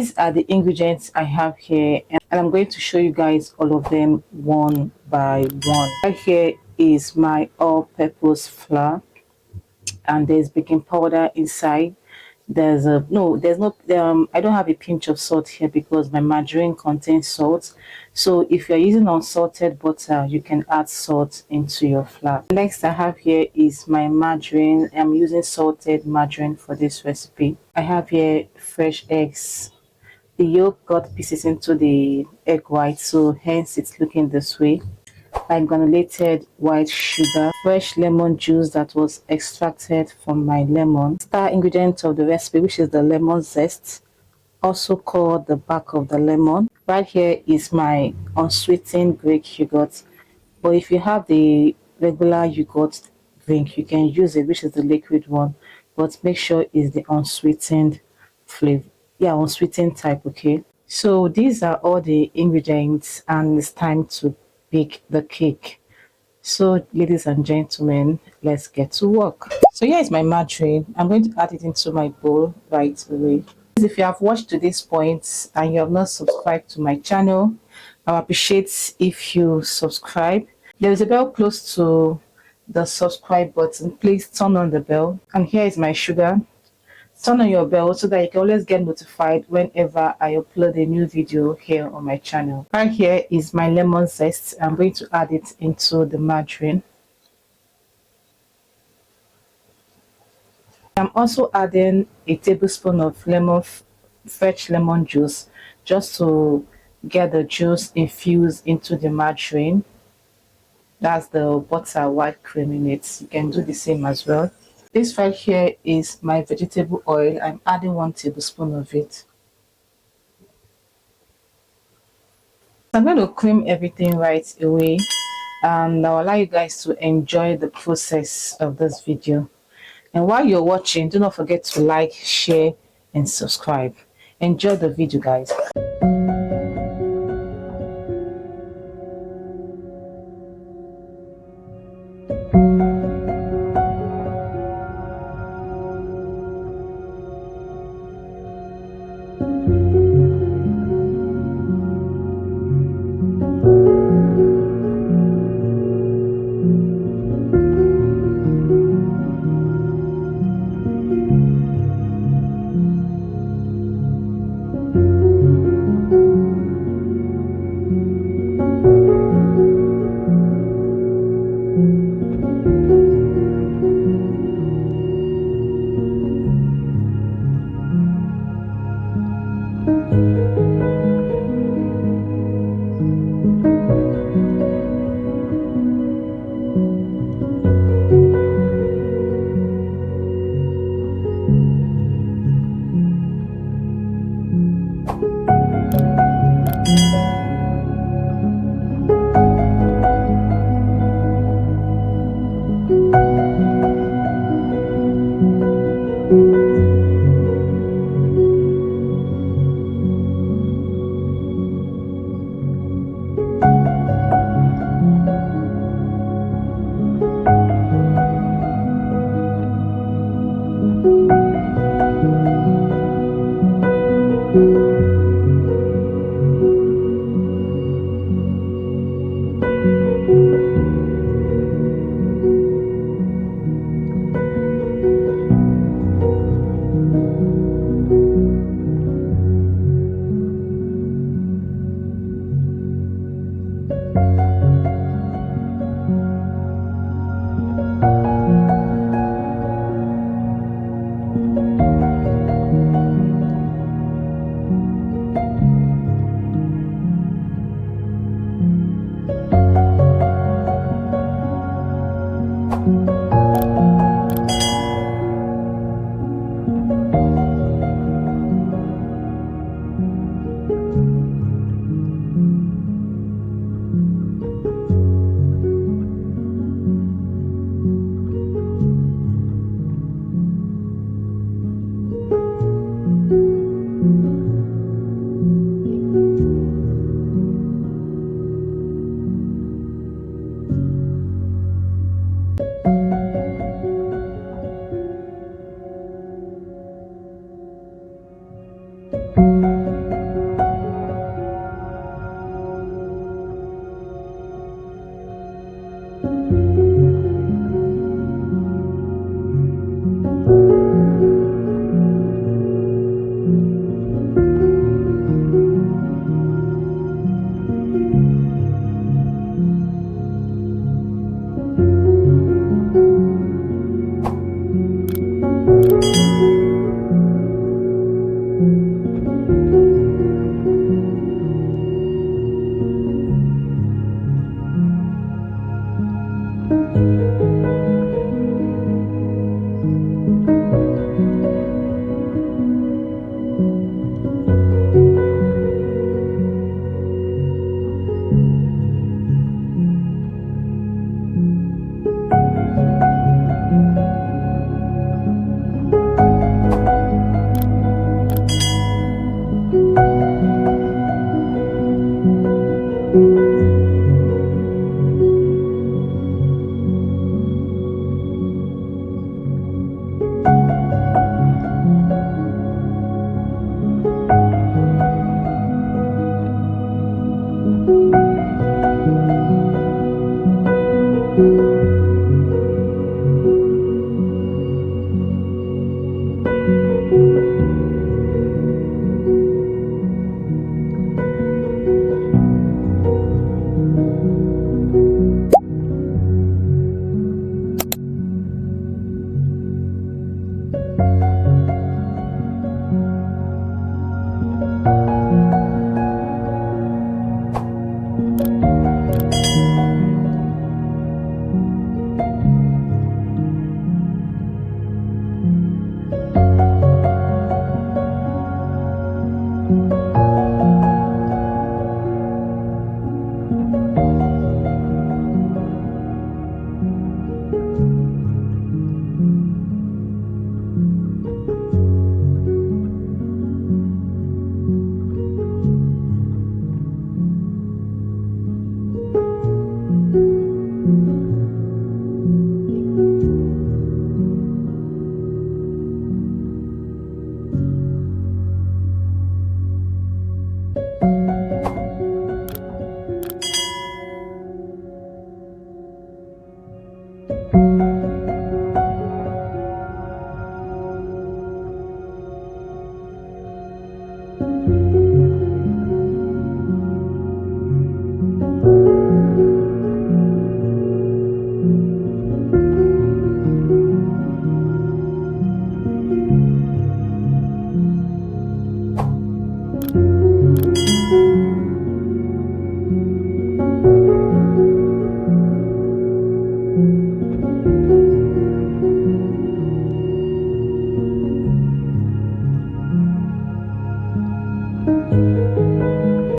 these are the ingredients I have here, and I'm going to show you guys all of them one by one. Right here is my all-purpose flour, and there's baking powder inside. There's a no there's no I don't have a pinch of salt here because my margarine contains salt. So if you're using unsalted butter, you can add salt into your flour. Next I have here is my margarine. I'm using salted margarine for this recipe. I have here fresh eggs. The yolk got pieces into the egg white, so hence it's looking this way. My granulated white sugar, fresh lemon juice that was extracted from my lemon, star ingredient of the recipe, which is the lemon zest, also called the back of the lemon. Right here is my unsweetened Greek yogurt, but if you have the regular yogurt drink, you can use it, which is the liquid one, but make sure it's the unsweetened flavor. Yeah, unsweetened type. Okay, so these are all the ingredients, and it's time to bake the cake. So ladies and gentlemen, let's get to work. So here is my margarine. I'm going to add it into my bowl right away. If you have watched to this point and you have not subscribed to my channel, I would appreciate if you subscribe. There is a bell close to the subscribe button. Please turn on the bell. And here is my sugar. Turn on your bell so that you can always get notified whenever I upload a new video here on my channel. Right here is my lemon zest. I'm going to add it into the margarine. I'm also adding a tablespoon of fresh lemon juice, just to get the juice infused into the margarine. That's the butter white cream in it. You can do the same as well. This right here is my vegetable oil. I'm adding 1 tablespoon of it. I'm going to cream everything right away, and I'll allow you guys to enjoy the process of this video. And while you're watching, do not forget to like, share, and subscribe. Enjoy the video, guys.